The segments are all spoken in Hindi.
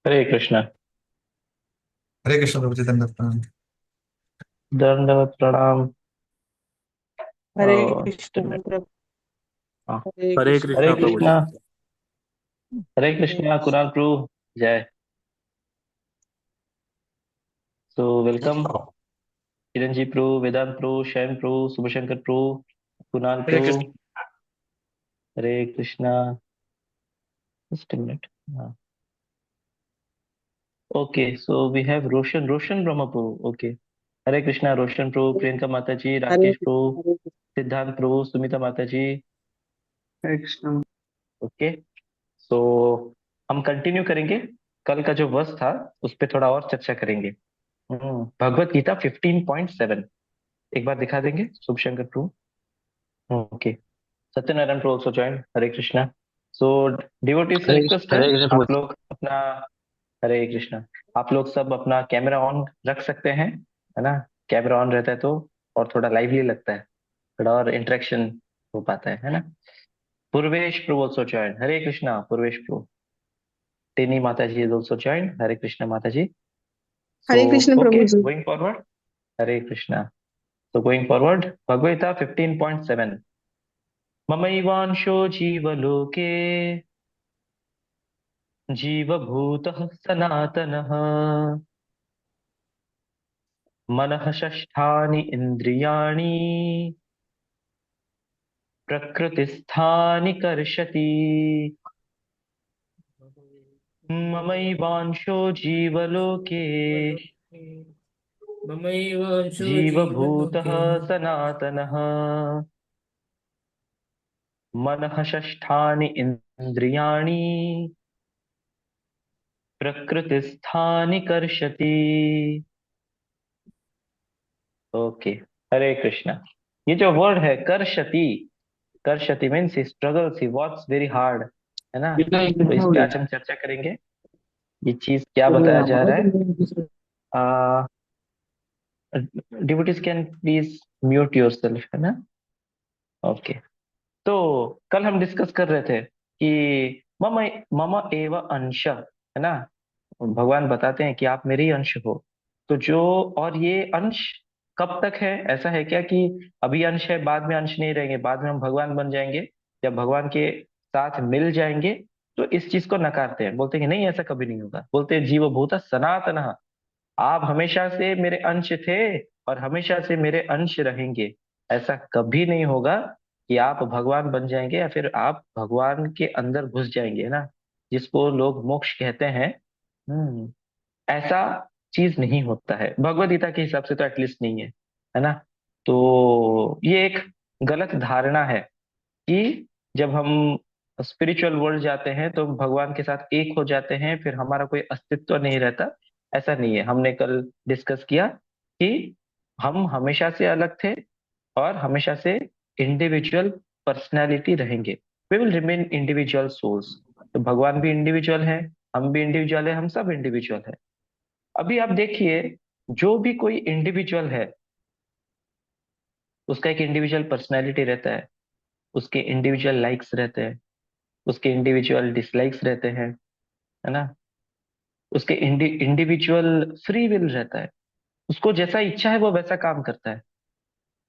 हरे कृष्णा। हरे कृष्ण प्रभु चैतन्य प्रभु। दंडवत प्रणाम। हरे जस्ट a कृष्ण minute। प्रभु। हाँ। हरे हरे कृष्ण। हरे कृष्णा प्रभु जी। कृष्णा। हरे हरे कृष्णा कृष्ण। कुणाल प्रभु। जय। सो वेलकम चिरंजीव प्रभु, वेदांत प्रभु, शयन प्रभु, शुभशंकर प्रभु, कुणाल हरे प्रभु। कृष्ण। हरे कृष्णा। Just a minute। हाँ। Okay, so we have Roshan Roshan Brahma प्रभु। ओके। हरे कृष्णा रोशन प्रभु, प्रियंका माता जी, हरे राकेश कृष्ण। प्रभु, हरे कृष्ण। सिद्धांत प्रभु, सुमिता माता जी। हरे कृष्ण। ओके। सो हम कंटिन्यू करेंगे। कल का जो वर्स था उस पर थोड़ा और चर्चा करेंगे। भगवत गीता 15.7 एक बार दिखा देंगे शुभ शंकर प्रभु। ओके। सत्यनारायण प्रभु ऑल्सो ज्वाइन। हरे कृष्णा। सो डिवोटी से रिक्वेस्ट है, हरे कृष्ण प्रभु आप लोग अपना, हरे कृष्णा, आप लोग सब अपना कैमरा ऑन रख सकते हैं, है ना। कैमरा ऑन रहता है तो और थोड़ा लाइवली लगता है, थोड़ा और इंटरेक्शन हो पाता है ना। Purvesh Prabhu also join. Hare Krishna Purvesh Prabhu. Teni Mata ji is also join. Hare Krishna Mata ji. So Hare Krishna okay, Prabhu ji. Going forward. Hare Krishna. So going forward, Bhagavad 15.7। ममैवांशो जीवलोके जीवभूतः सनातनः मनः षष्ठानि इन्द्रियाणि प्रकृतिस्थानि कर्षति। ममैवांशो जीवलोके ममैवांशो जीवभूतः जीवलोके सनातनः मनः षष्ठानि इन्द्रियाणि प्रकृतिस्थानि कर्षति। ओके। हरे कृष्णा। ये जो वर्ड है कर्षति, कर्षति means struggles, he works very hard, है ना। तो इस पे आज हम चर्चा करेंगे, ये चीज क्या बताया जा रहा है। Devotees can please mute yourself, है ना। ओके। तो कल हम डिस्कस कर रहे थे कि मम मम एव अंश, है ना। भगवान बताते हैं कि आप मेरे ही अंश हो। तो जो, और ये अंश कब तक है, ऐसा है क्या कि अभी अंश है बाद में अंश नहीं रहेंगे, बाद में हम भगवान बन जाएंगे, जब भगवान के साथ मिल जाएंगे तो इस चीज को नकारते हैं, बोलते हैं कि नहीं ऐसा कभी नहीं होगा। बोलते हैं जीव भूत सनातन, आप हमेशा से मेरे अंश थे और हमेशा से मेरे अंश रहेंगे। ऐसा कभी नहीं होगा कि आप भगवान बन जाएंगे या फिर आप भगवान के अंदर घुस जाएंगे, है ना, जिसको लोग मोक्ष कहते हैं। हम्म ऐसा चीज नहीं होता है भगवत गीता के हिसाब से, तो एटलीस्ट नहीं है ना। तो ये एक गलत धारणा है कि जब हम स्पिरिचुअल वर्ल्ड जाते हैं तो भगवान के साथ एक हो जाते हैं, फिर हमारा कोई अस्तित्व नहीं रहता। ऐसा नहीं है। हमने कल डिस्कस किया कि हम हमेशा से अलग थे और हमेशा से इंडिविजुअल पर्सनैलिटी रहेंगे। We will remain individual souls. तो भगवान भी इंडिविजुअल है, हम भी इंडिविजुअल है, हम सब इंडिविजुअल है। अभी आप देखिए, जो भी कोई इंडिविजुअल है उसका एक इंडिविजुअल पर्सनैलिटी रहता है, उसके इंडिविजुअल लाइक्स रहते हैं, उसके इंडिविजुअल डिसलाइक्स रहते हैं, है ना। उसके इंडिविजुअल फ्री विल रहता है, उसको जैसा इच्छा है वो वैसा काम करता है।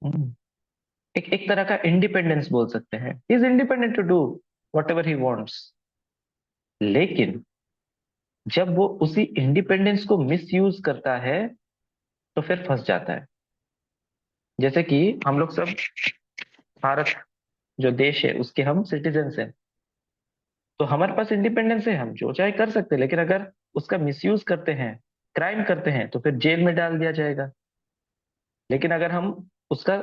हम्म, एक एक तरह का इंडिपेंडेंस बोल सकते हैं, is independent to do whatever he wants. लेकिन जब वो उसी इंडिपेंडेंस को मिस यूज करता है तो फिर फंस जाता है। जैसे कि हम लोग सब, भारत जो देश है उसके हम सिटीजन्स हैं, तो हमारे पास इंडिपेंडेंस है, हम जो चाहे कर सकते हैं। लेकिन अगर उसका मिसयूज करते हैं, क्राइम करते हैं, तो फिर जेल में डाल दिया जाएगा। लेकिन अगर हम उसका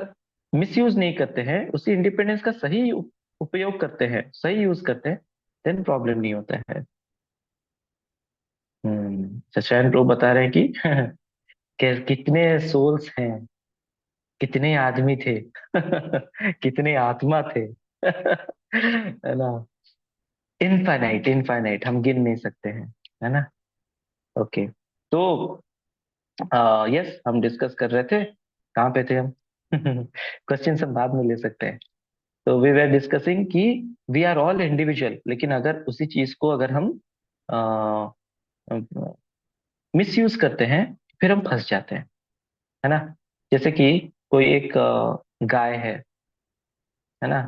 मिसयूज नहीं करते हैं, उसी इंडिपेंडेंस का सही उपयोग करते हैं, सही यूज करते हैं, देन प्रॉब्लम नहीं होता है। सचायन प्रो बता रहे हैं कि कितने सोल्स हैं, कितने आदमी थे, कितने आत्मा थे, है ना। इनफाइनाइट, इनफाइनाइट, हम गिन नहीं सकते हैं, है ना। ओके। तो यस, हम डिस्कस कर रहे थे, कहाँ पे थे हम। क्वेश्चन हम बाद में ले सकते हैं। तो वी वर डिस्कसिंग कि वी आर ऑल इंडिविजुअल, लेकिन अगर उसी चीज को अगर हम मिस यूज करते हैं, फिर हम फंस जाते हैं, है ना। जैसे कि कोई एक गाय है ना।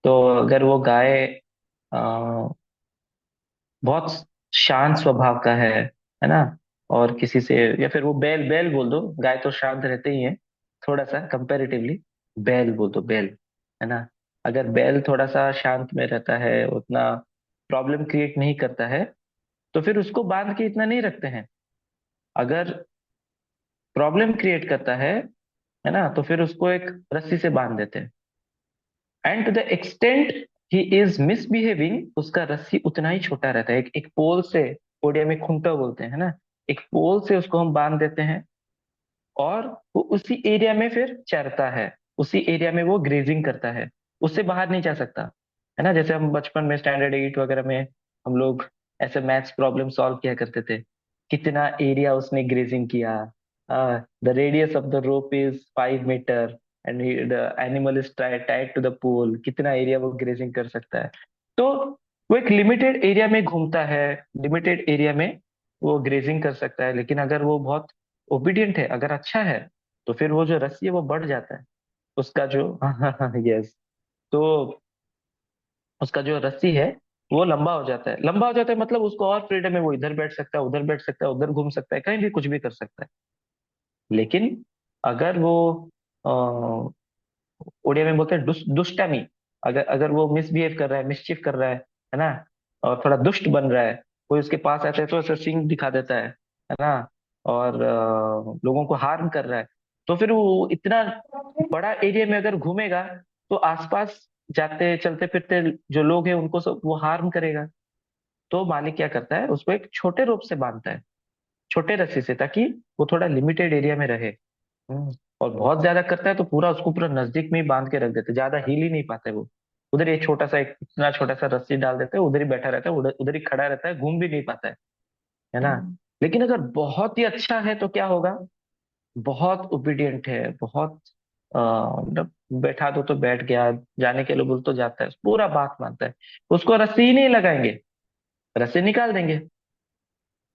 तो अगर वो गाय अ, बहुत शांत स्वभाव का है ना, और किसी से, या फिर वो बैल बैल बोल दो, गाय तो शांत रहते ही है थोड़ा सा कंपैरेटिवली, बैल बोल दो, बैल, है ना। अगर बैल थोड़ा सा शांत में रहता है, उतना प्रॉब्लम क्रिएट नहीं करता है, तो फिर उसको बांध के इतना नहीं रखते हैं। अगर प्रॉब्लम क्रिएट करता है ना, तो फिर उसको एक रस्सी से बांध देते हैं। And to the extent he is misbehaving, उसका रस्सी उतना ही छोटा रहता है, एक पोल से, ओडिया में खूंटा बोलते हैं ना, एक पोल से उसको हम बांध देते हैं, और वो उसी एरिया में फिर चरता है, उसी एरिया में वो ग्रेजिंग करता है, उससे बाहर नहीं जा सकता, है ना। जैसे हम बचपन में स्टैंडर्ड 8 वगैरह में हम लोग ऐसे मैथ्स प्रॉब्लम सॉल्व किया करते थे, कितना एरिया उसने ग्रेजिंग किया, the radius of the rope is 5 metre, and the animal is tied to the pole, कितना एरिया वो ग्रेजिंग कर सकता है। तो वो एक लिमिटेड एरिया में घूमता है, लिमिटेड एरिया में वो ग्रेजिंग कर सकता है, लेकिन अगर वो बहुत ओबीडियंट है, अगर अच्छा है, तो फिर वो जो रस्सी है वो बढ़ जाता है, उसका जो यस, तो उसका जो रस्सी है वो लंबा हो जाता है, लंबा हो जाता है, मतलब उसको और फ्रीडम है, वो इधर बैठ सकता है, उधर बैठ सकता है, उधर घूम सकता है, कहीं भी कुछ भी कर सकता है। लेकिन अगर वो उड़िया में बोलते हैं दुष्टामी, अगर अगर वो मिसबिहेव कर रहा है, मिसचिफ कर रहा है ना, और थोड़ा दुष्ट बन रहा है, कोई उसके पास आता है तो ऐसा सिंग दिखा देता है ना, और लोगों को हार्म कर रहा है, तो फिर वो इतना बड़ा एरिया में अगर घूमेगा, तो आसपास जाते चलते फिरते जो लोग हैं उनको सब वो हार्म करेगा। तो मालिक क्या करता है, उसको एक छोटे रोप से बांधता है, छोटे रस्सी से, ताकि वो थोड़ा लिमिटेड एरिया में रहे। हम्म, और बहुत ज्यादा करता है तो पूरा उसको पूरा नजदीक में ही बांध के रख देते, ज्यादा हिल ही नहीं पाते वो, उधर ये छोटा सा एक इतना छोटा सा रस्सी डाल देते हैं, उधर ही बैठा रहता है, उधर उधर ही खड़ा रहता है, घूम भी नहीं पाता है ना। लेकिन अगर बहुत ही अच्छा है तो क्या होगा, बहुत ओबीडियंट है, बहुत मतलब बैठा दो तो बैठ गया, जाने के लिए बोल तो जाता है, पूरा बात मानता है, उसको रस्सी ही नहीं लगाएंगे, रस्सी निकाल देंगे।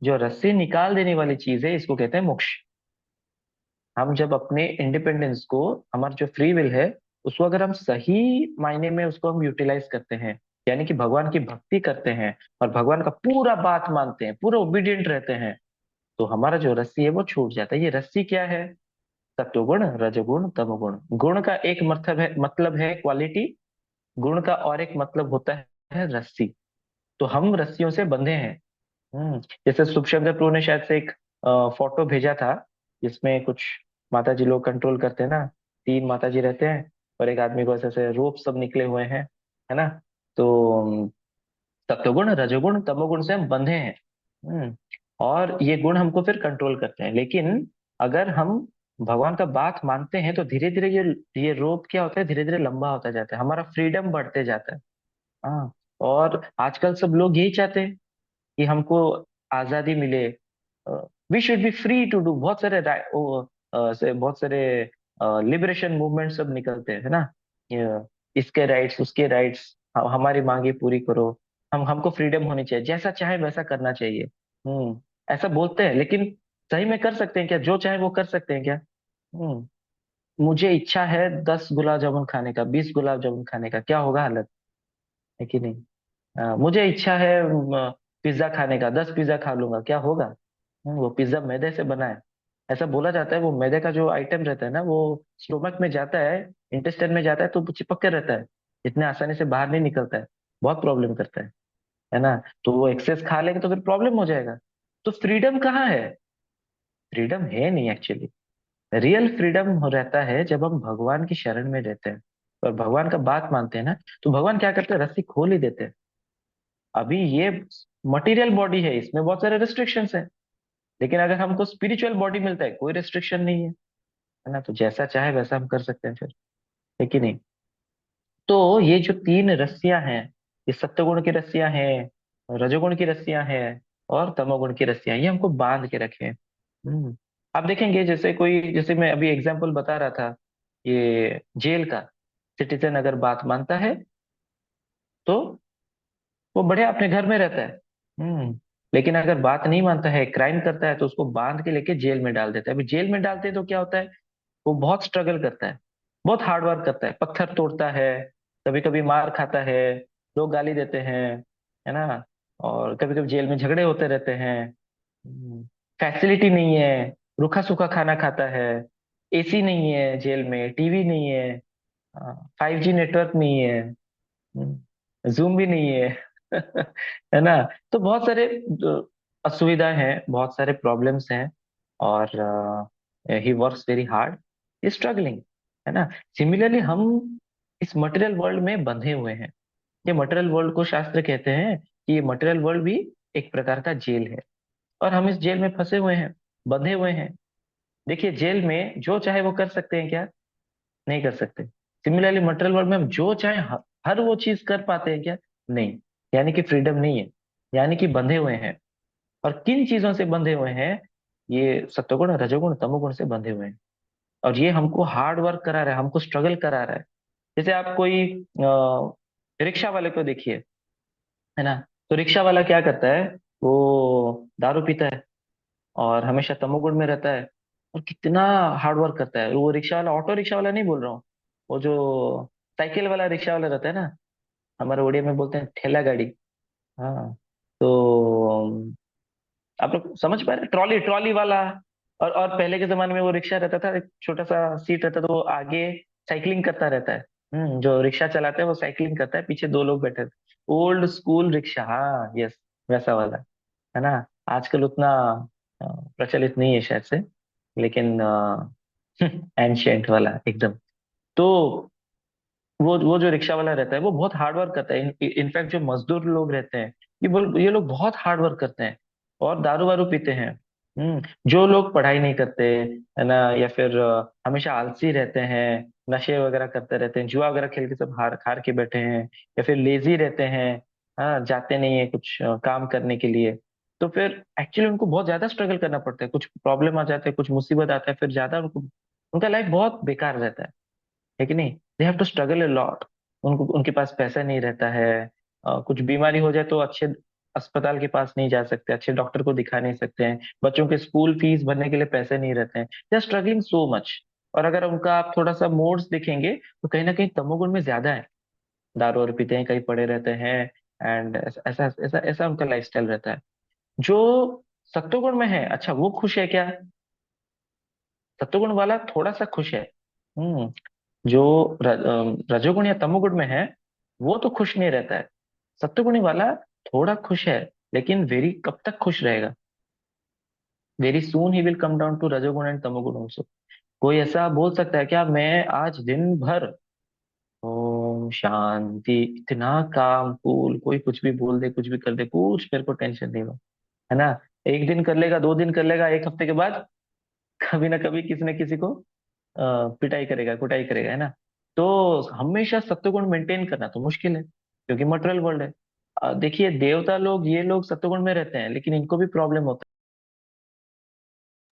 जो रस्सी निकाल देने वाली चीज है, इसको कहते हैं मोक्ष। हम जब अपने इंडिपेंडेंस को, हमारा जो फ्री विल है, उसको अगर हम सही मायने में उसको हम यूटिलाइज करते हैं, यानी कि भगवान की भक्ति करते हैं, और भगवान का पूरा बात मानते हैं, पूरा ओबीडियंट रहते हैं, तो हमारा जो रस्सी है वो छूट जाता है। ये रस्सी क्या है? सत्वगुण, रजोगुण, तमोगुण। गुण का एक मतलब है क्वालिटी, गुण का और एक मतलब होता है रस्सी। तो हम रस्सियों से बंधे हैं। जैसे शुभशंकर प्रभु ने शायद से एक फोटो भेजा था, जिसमें कुछ माता जी लोग कंट्रोल करते हैं ना, 3 माता जी रहते हैं, और एक आदमी को ऐसे ऐसे रोप सब निकले हुए हैं, है ना। तो सत्वगुण, रजोगुण, तमोगुण से हम बंधे हैं। हम्म, और ये गुण हमको फिर कंट्रोल करते हैं, लेकिन अगर हम भगवान का बात मानते हैं, तो धीरे धीरे ये रोप क्या होता है, धीरे धीरे लंबा होता जाता है, हमारा फ्रीडम बढ़ते जाता है। हाँ, और आजकल सब लोग यही चाहते हैं कि हमको आजादी मिले, we should be free to do, बहुत सारे बहुत सारे लिबरेशन मूवमेंट सब निकलते हैं, है ना। इसके राइट्स, उसके राइट्स, हमारी मांगे पूरी करो, हम हमको फ्रीडम होनी चाहिए, जैसा चाहे वैसा करना चाहिए। ऐसा बोलते हैं, लेकिन सही में कर सकते हैं क्या? जो चाहे वो कर सकते हैं क्या? हम्म मुझे इच्छा है 10 गुलाब जामुन खाने का, 20 गुलाब जामुन खाने का, क्या होगा हालत, है कि नहीं? मुझे इच्छा है पिज्जा खाने का, 10 पिज्जा खा लूंगा, क्या होगा? वो पिज्जा मैदे से बना है, ऐसा बोला जाता है। वो मैदे का जो आइटम रहता है ना, वो स्टोमक में जाता है, इंटेस्टाइन में जाता है, तो वो चिपक के रहता है, इतने आसानी से बाहर नहीं निकलता है, बहुत प्रॉब्लम करता है ना। तो वो एक्सेस खा लेंगे तो फिर प्रॉब्लम हो जाएगा। तो फ्रीडम कहाँ है? फ्रीडम है नहीं एक्चुअली। रियल फ्रीडम रहता है जब हम भगवान की शरण में रहते हैं, और भगवान का बात मानते हैं ना, तो भगवान क्या करते हैं, रस्सी खोल ही देते हैं। अभी ये मटेरियल बॉडी है, इसमें बहुत सारे रिस्ट्रिक्शंस हैं, लेकिन अगर हमको स्पिरिचुअल बॉडी मिलता है, कोई रिस्ट्रिक्शन नहीं है ना, तो जैसा चाहे वैसा हम कर सकते हैं फिर, है कि नहीं? तो ये जो 3 रस्सियां हैं, ये सत्वगुण की रस्सियां हैं, रजोगुण की रस्सियां हैं, और तमोगुण की रस्सियां, ये हमको बांध के रखे हैं। आप देखेंगे, जैसे कोई, जैसे मैं अभी एग्जांपल बता रहा था, ये जेल का, सिटीजन अगर बात मानता है, तो वो बढ़िया अपने घर में रहता है। लेकिन अगर बात नहीं मानता है, क्राइम करता है, तो उसको बांध के लेके जेल में डाल देता है। अभी जेल में डालते हैं तो क्या होता है, वो बहुत स्ट्रगल करता है, बहुत हार्ड वर्क करता है, पत्थर तोड़ता है, कभी कभी मार खाता है, लोग गाली देते हैं, है ना, और कभी कभी जेल में झगड़े होते रहते हैं। फैसिलिटी नहीं है, रूखा सूखा खाना खाता है, एसी नहीं है जेल में, टीवी नहीं है, 5G नेटवर्क नहीं है, जूम भी नहीं है। है ना। तो बहुत सारे असुविधाएं हैं, बहुत सारे प्रॉब्लम्स हैं, और ही works very hard, is struggling, है ना। सिमिलरली हम इस मटेरियल वर्ल्ड में बंधे हुए हैं। ये मटेरियल वर्ल्ड को शास्त्र कहते हैं कि ये मटेरियल वर्ल्ड भी एक प्रकार का जेल है, और हम इस जेल में फंसे हुए हैं, बंधे हुए हैं। देखिए, जेल में जो चाहे वो कर सकते हैं क्या? नहीं कर सकते। सिमिलरली मटेरियल वर्ल्ड में हम जो चाहे हर वो चीज कर पाते हैं क्या? नहीं। यानी कि फ्रीडम नहीं है, यानी कि बंधे हुए हैं। और किन चीजों से बंधे हुए हैं? ये सत्वगुण, रजोगुण, तमोगुण से बंधे हुए हैं। और ये हमको हार्ड वर्क करा रहा है, हमको स्ट्रगल करा रहा है। जैसे आप कोई रिक्शा वाले को देखिए, है ना। तो रिक्शा वाला क्या करता है? वो दारू पीता है, और हमेशा तमोगुण में रहता है, और कितना हार्ड वर्क करता है वो रिक्शा वाला। ऑटो रिक्शा वाला नहीं बोल रहा हूँ, वो जो साइकिल वाला रिक्शा वाला रहता है ना, हमारे उड़िया में बोलते हैं ठेला गाड़ी। हाँ। तो आप लोग समझ पा रहे हैं? ट्रॉली, ट्रॉली वाला। और पहले के जमाने में वो रिक्शा रहता था, एक छोटा सा सीट रहता था, तो वो आगे साइकिलिंग करता रहता है। जो रिक्शा चलाता है वो साइकिलिंग करता है, पीछे दो लोग बैठे थे। ओल्ड स्कूल रिक्शा, हाँ, यस, वैसा वाला, है ना। आजकल उतना अ, प्रचलित नहीं है शायद से, लेकिन एंशियंट वाला एकदम। तो वो जो रिक्शा वाला रहता है वो बहुत हार्ड वर्क करता है। इनफैक्ट जो मजदूर लोग रहते हैं, ये लोग बहुत हार्ड वर्क करते हैं, और दारू वारू पीते हैं। जो लोग पढ़ाई नहीं करते, है ना, या फिर हमेशा आलसी रहते हैं, नशे वगैरह करते रहते हैं, जुआ वगैरह खेल के सब हार हार के बैठे हैं, या फिर लेजी रहते हैं, हाँ, जाते नहीं है कुछ काम करने के लिए। तो फिर एक्चुअली उनको बहुत ज्यादा स्ट्रगल करना पड़ता है, कुछ प्रॉब्लम आ जाते हैं, कुछ मुसीबत आता है, फिर ज्यादा उनको, उनका लाइफ बहुत बेकार रहता है कि नहीं। They have to struggle a lot. उनको, उनके पास पैसा नहीं रहता है, कुछ बीमारी हो जाए तो अच्छे अस्पताल के पास नहीं जा सकते, अच्छे डॉक्टर को दिखा नहीं सकते हैं, बच्चों के स्कूल फीस भरने के लिए पैसे नहीं रहते हैं, they are struggling so much. और अगर उनका आप थोड़ा सा मोड्स देखेंगे तो कहीं ना कहीं तमोगुण में ज्यादा है। दारू और पीते हैं, कहीं पड़े रहते हैं, एंड ऐसा ऐसा ऐसा ऐसा उनका लाइफस्टाइल रहता है। जो सत्वगुण में है, अच्छा, वो खुश है क्या? सत्वगुण वाला थोड़ा सा खुश है। हम्म जो रजोगुण या तमोगुण में है, वो तो खुश नहीं रहता है। सत्वगुणी वाला थोड़ा खुश है, लेकिन वेरी कब तक खुश रहेगा? Very soon he will come down to rajoguna and tamoguna also. कोई ऐसा बोल सकता है क्या, मैं आज दिन भर ओम शांति, इतना काम कूल, कोई कुछ भी बोल दे, कुछ भी कर दे, कुछ मेरे को टेंशन नहीं हो, है ना। एक दिन कर लेगा, 2 दिन कर लेगा, एक हफ्ते के बाद कभी ना कभी किसी न किसी को पिटाई करेगा, कुटाई करेगा, है ना। तो हमेशा सत्वगुण मेंटेन करना तो मुश्किल है, क्योंकि मटेरियल वर्ल्ड है। देखिए, देवता लोग, ये लोग सत्वगुण में रहते हैं, लेकिन इनको भी प्रॉब्लम होता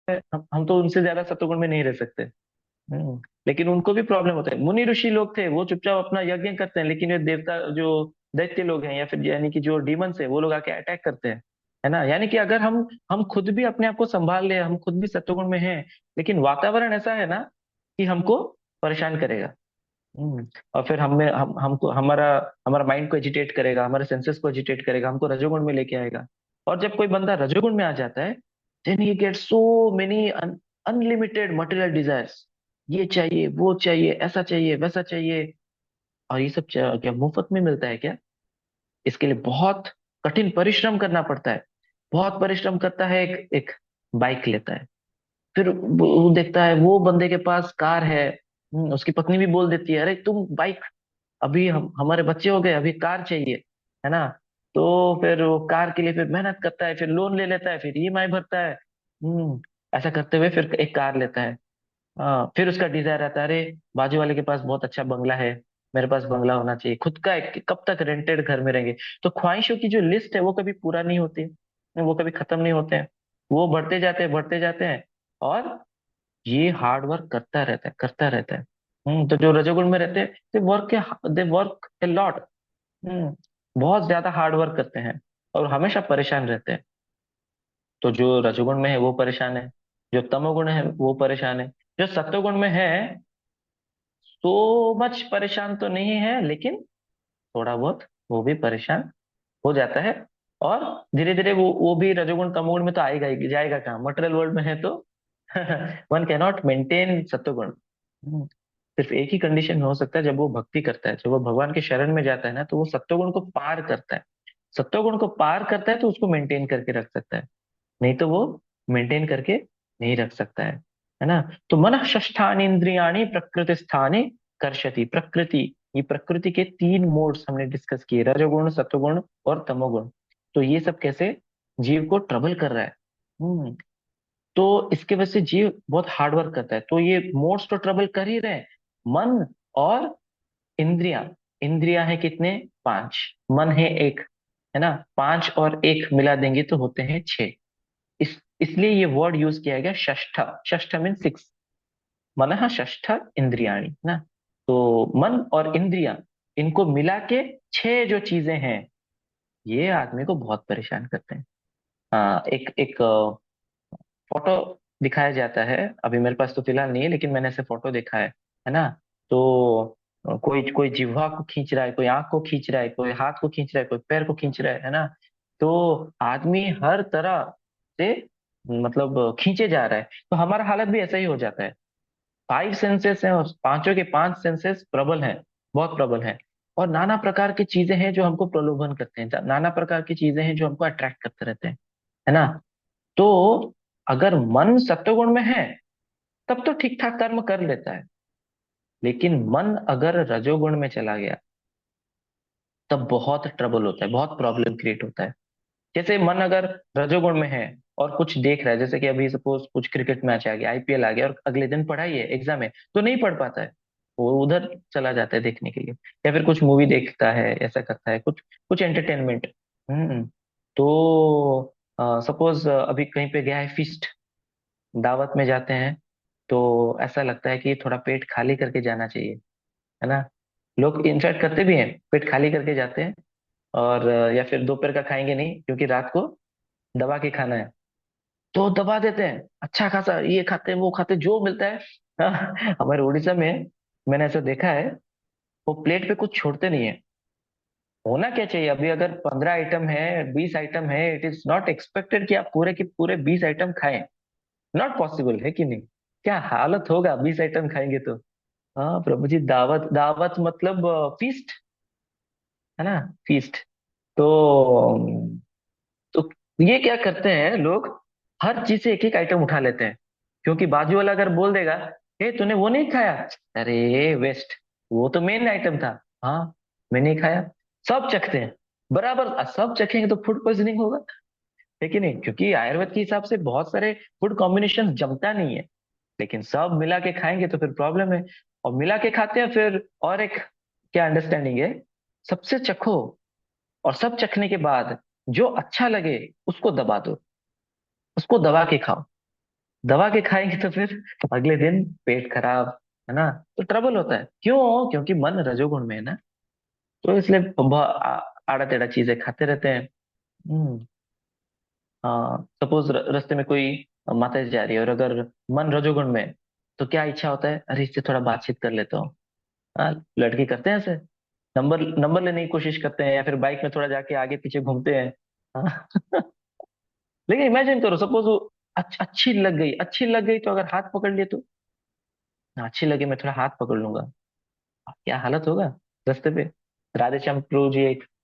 है। हम तो उनसे ज्यादा सत्वगुण में नहीं रह सकते। हम्म लेकिन उनको भी प्रॉब्लम होता है। मुनि ऋषि लोग थे, वो चुपचाप अपना यज्ञ करते हैं, लेकिन ये देवता जो दैत्य लोग हैं, या फिर यानी कि जो डीमंस है, वो लोग आके अटैक करते हैं, है ना। यानी कि अगर हम खुद भी अपने आप को संभाल ले, हम खुद भी सत्वगुण में हैं, लेकिन वातावरण ऐसा है ना कि हमको परेशान करेगा। और फिर हमें हमको हमारा हमारा माइंड को एजिटेट करेगा, हमारे सेंसेस को एजिटेट करेगा, हमको रजोगुण में लेके आएगा। और जब कोई बंदा रजोगुण में आ जाता है, then he get so many unlimited material desires. ये चाहिए, वो चाहिए, ऐसा चाहिए, वैसा चाहिए। और ये सब क्या मुफ्त में मिलता है क्या? इसके लिए बहुत कठिन परिश्रम करना पड़ता है। बहुत परिश्रम करता है, एक बाइक लेता है, फिर वो देखता है वो बंदे के पास कार है। उसकी पत्नी भी बोल देती है, अरे तुम बाइक, अभी हम हमारे बच्चे हो गए, अभी कार चाहिए, है ना। तो फिर वो कार के लिए फिर मेहनत करता है, फिर लोन ले लेता है, फिर ईएमआई भरता है। ऐसा करते हुए फिर एक कार लेता है। हाँ, फिर उसका डिजायर आता है, अरे बाजू वाले के पास बहुत अच्छा बंगला है, मेरे पास बंगला होना चाहिए, खुद का एक, कब तक रेंटेड घर में रहेंगे। तो ख्वाहिशों की जो लिस्ट है वो कभी पूरा नहीं होती, वो कभी खत्म नहीं होते हैं, वो बढ़ते जाते हैं, बढ़ते जाते हैं। और ये हार्ड वर्क करता रहता है, करता रहता है। तो जो रजोगुण में रहते हैं, दे वर्क ए लॉट। बहुत ज्यादा हार्ड वर्क करते हैं, और हमेशा परेशान रहते हैं। तो जो रजोगुण में है वो परेशान है, जो तमोगुण है वो परेशान है, जो सत्वगुण में है सो मच परेशान तो नहीं है, लेकिन थोड़ा बहुत वो भी परेशान हो जाता है। और धीरे धीरे वो भी रजोगुण तमोगुण में तो आएगा ही, जाएगा कहाँ, मटेरियल वर्ल्ड में है तो वन कैन नॉट मेंटेन सत्वगुण। सिर्फ एक ही कंडीशन में हो सकता है, जब वो भक्ति करता है, जब वो भगवान के शरण में जाता है ना, तो वो सत्वगुण को पार करता है। सत्वगुण को पार करता है तो उसको मेंटेन करके रख सकता है, नहीं तो वो मेंटेन करके नहीं रख सकता है ना। तो मन षष्ठानि इंद्रियाणि प्रकृति स्थाने कर्षति। प्रकृति, ये प्रकृति के तीन मोड्स हमने डिस्कस किए, रजोगुण, सत्वगुण और तमोगुण। तो ये सब कैसे जीव को ट्रबल कर रहा है। हम्म तो इसके वजह से जीव बहुत हार्ड वर्क करता है, तो ये मोड्स तो ट्रबल कर ही रहे हैं। मन और इंद्रिया, इंद्रिया है कितने, पांच, मन है एक, है ना, पांच और एक मिला देंगे तो होते हैं छह। इसलिए ये वर्ड यूज किया गया षष्ठ। षष्ठ मीन सिक्स, मनः षष्ठ इंद्रियाणि ना। तो मन और इंद्रिया, इनको मिला के छह जो चीजें हैं, ये आदमी को बहुत परेशान करते हैं। एक एक फोटो दिखाया जाता है, अभी मेरे पास तो फिलहाल नहीं है, लेकिन मैंने ऐसे फोटो देखा है ना। तो कोई कोई जिह्वा को खींच रहा है, कोई आंख को खींच रहा है, कोई हाथ को खींच रहा है, कोई पैर को खींच रहा है ना। तो आदमी हर तरह से मतलब खींचे जा रहा है, तो हमारा हालत भी ऐसा ही हो जाता है। फाइव सेंसेस हैं, और पांचों के पांच सेंसेस प्रबल हैं, बहुत प्रबल हैं। और नाना प्रकार की चीजें हैं जो हमको प्रलोभन करते हैं, नाना प्रकार की चीजें हैं जो हमको अट्रैक्ट करते रहते हैं, है ना। तो अगर मन सत्वगुण में है तब तो ठीक ठाक कर्म कर लेता है, लेकिन मन अगर रजोगुण में चला गया तब बहुत ट्रबल होता है, बहुत प्रॉब्लम क्रिएट होता है। जैसे मन अगर रजोगुण में है और कुछ देख रहा है, जैसे कि अभी सपोज कुछ क्रिकेट मैच आ गया, आईपीएल आ गया, और अगले दिन पढ़ाई है, एग्जाम है, तो नहीं पढ़ पाता है, वो उधर चला जाता है देखने के लिए, या फिर कुछ मूवी देखता है, ऐसा करता है, कुछ कुछ एंटरटेनमेंट। हम्म तो सपोज अभी कहीं पे गया है, फीस्ट, दावत में जाते हैं, तो ऐसा लगता है कि थोड़ा पेट खाली करके जाना चाहिए, है ना। लोग इनफैक्ट करते भी हैं, पेट खाली करके जाते हैं। और या फिर दोपहर का खाएंगे नहीं क्योंकि रात को दबा के खाना है, तो दबा देते हैं, अच्छा खासा ये खाते हैं वो खाते हैं, जो मिलता है। हाँ, हमारे उड़ीसा में मैंने ऐसा देखा है, वो प्लेट पे कुछ छोड़ते नहीं है। होना क्या चाहिए, अभी अगर 15 आइटम है, 20 आइटम है, इट इज नॉट एक्सपेक्टेड कि आप पूरे के पूरे 20 आइटम खाएं। नॉट पॉसिबल है कि नहीं, क्या हालत होगा 20 आइटम खाएंगे तो। हाँ प्रभु जी, दावत, दावत मतलब फीस्ट, है ना, फीस्ट। तो तो ये क्या करते हैं लोग, हर चीज से एक एक आइटम उठा लेते हैं, क्योंकि बाजू वाला अगर बोल देगा, ए तूने वो नहीं खाया, अरे वेस्ट, वो तो मेन आइटम था। हाँ, मैं नहीं खाया। सब चखते हैं बराबर, सब चखेंगे तो फूड पॉइजनिंग होगा, है कि नहीं, क्योंकि आयुर्वेद के हिसाब से बहुत सारे फूड कॉम्बिनेशन जमता नहीं है, लेकिन सब मिला के खाएंगे तो फिर प्रॉब्लम है। और मिला के खाते हैं फिर, और एक क्या अंडरस्टैंडिंग है, सबसे चखो, और सब चखने के बाद जो अच्छा लगे उसको दबा दो, उसको दबा के खाओ। दबा के खाएंगे तो फिर अगले दिन पेट खराब, है ना, तो ट्रबल होता है। क्यों? क्योंकि मन रजोगुण में है ना, तो इसलिए आड़ा टेढ़ा चीजें खाते रहते हैं। हम्म हाँ, सपोज रास्ते में कोई माता जी जा रही है, और अगर मन रजोगुण में है, तो क्या इच्छा होता है, अरे इससे थोड़ा बातचीत कर लेता हूँ। हाँ, लड़की करते हैं ऐसे, नंबर नंबर लेने की कोशिश करते हैं, या फिर बाइक में थोड़ा जाके आगे पीछे घूमते हैं। हाँ। लेकिन इमेजिन करो, सपोज वो अच्छी लग गई, अच्छी लग गई, तो अगर हाथ पकड़ लिए तो, अच्छी लगे मैं थोड़ा हाथ पकड़ लूंगा, क्या हालत होगा रास्ते पे। राधे श्याम प्रभु जी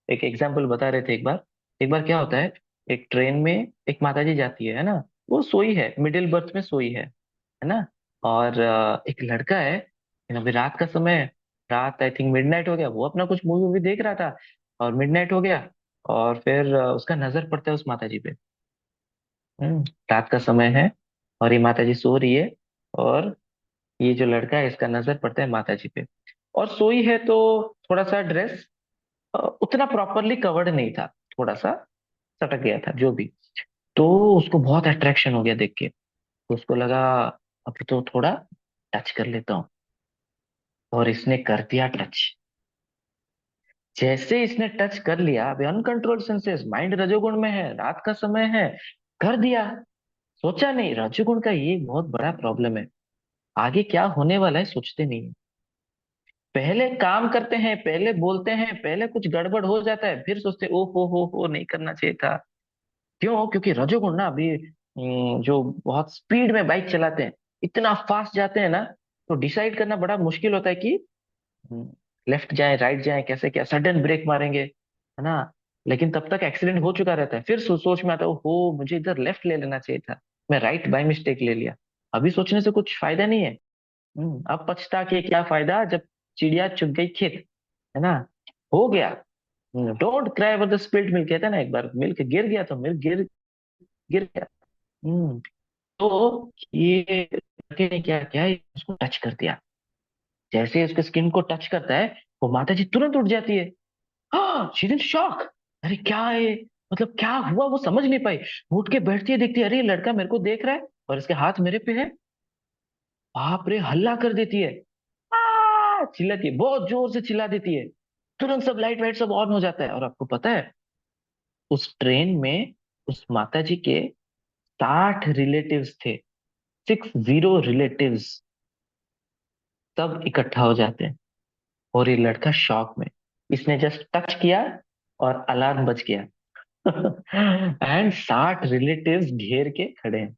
एक एग्जाम्पल बता रहे थे। एक बार क्या होता है, एक ट्रेन में एक माता जी जाती है ना, वो सोई है, मिडिल बर्थ में सोई है ना। और एक लड़का है, अभी रात का समय है, रात आई थिंक मिडनाइट हो गया, वो अपना कुछ मूवी वूवी देख रहा था, और मिडनाइट हो गया, और फिर उसका नजर पड़ता है उस माता जी पे। रात का समय है, और ये माता जी सो रही है, और ये जो लड़का है इसका नजर पड़ता है माता जी पे, और सोई है तो थोड़ा सा ड्रेस उतना प्रॉपरली कवर्ड नहीं था, थोड़ा सा सटक गया था जो भी। तो उसको बहुत अट्रैक्शन हो गया देख के, तो उसको लगा अब तो थोड़ा टच कर लेता हूँ, और इसने कर दिया टच। जैसे इसने टच कर लिया, अभी अनकंट्रोल्ड सेंसेस, माइंड रजोगुण में है, रात का समय है, कर दिया, सोचा नहीं। रजोगुण का ये बहुत बड़ा प्रॉब्लम है, आगे क्या होने वाला है सोचते नहीं है। पहले काम करते हैं, पहले बोलते हैं, पहले कुछ गड़बड़ हो जाता है, फिर सोचते ओ हो नहीं करना चाहिए था। क्यों? क्योंकि रजोगुण ना अभी जो बहुत स्पीड में बाइक चलाते हैं, इतना फास्ट जाते हैं ना, तो डिसाइड करना बड़ा मुश्किल होता है कि लेफ्ट जाए राइट जाए, कैसे, क्या सडन ब्रेक मारेंगे, है ना। लेकिन तब तक एक्सीडेंट हो चुका रहता है, फिर सोच में आता है हो मुझे इधर लेफ्ट ले लेना चाहिए था, मैं राइट बाय मिस्टेक ले लिया। अभी सोचने से कुछ फायदा नहीं है। अब पछता के क्या फायदा जब चिड़िया चुग गई खेत, है ना। हो गया। Don't cry over the spilled milk, कहते हैं ना, एक बार मिल्क गिर गया तो मिल्क गिर गिर गया। हम्म, तो ये लड़के ने क्या किया, उसको टच कर दिया। जैसे उसके स्किन को टच करता है, वो माता जी तुरंत उठ जाती है। हाँ, शी इन शॉक। अरे क्या है, मतलब क्या हुआ, वो समझ नहीं पाई। वो उठ के बैठती है, देखती है, अरे ये लड़का मेरे को देख रहा है और इसके हाथ मेरे पे है। बाप रे, हल्ला कर देती है। चिल्लाती है, बहुत जोर से चिल्ला देती है। तुरंत सब लाइट वाइट सब ऑन हो जाता है। और आपको पता है, उस ट्रेन में उस माता जी के 60 रिलेटिव्स थे। 60 रिलेटिव्स सब इकट्ठा हो जाते हैं। और ये लड़का शॉक में, इसने जस्ट टच किया और अलार्म बज गया। एंड 60 रिलेटिव्स घेर के खड़े हैं।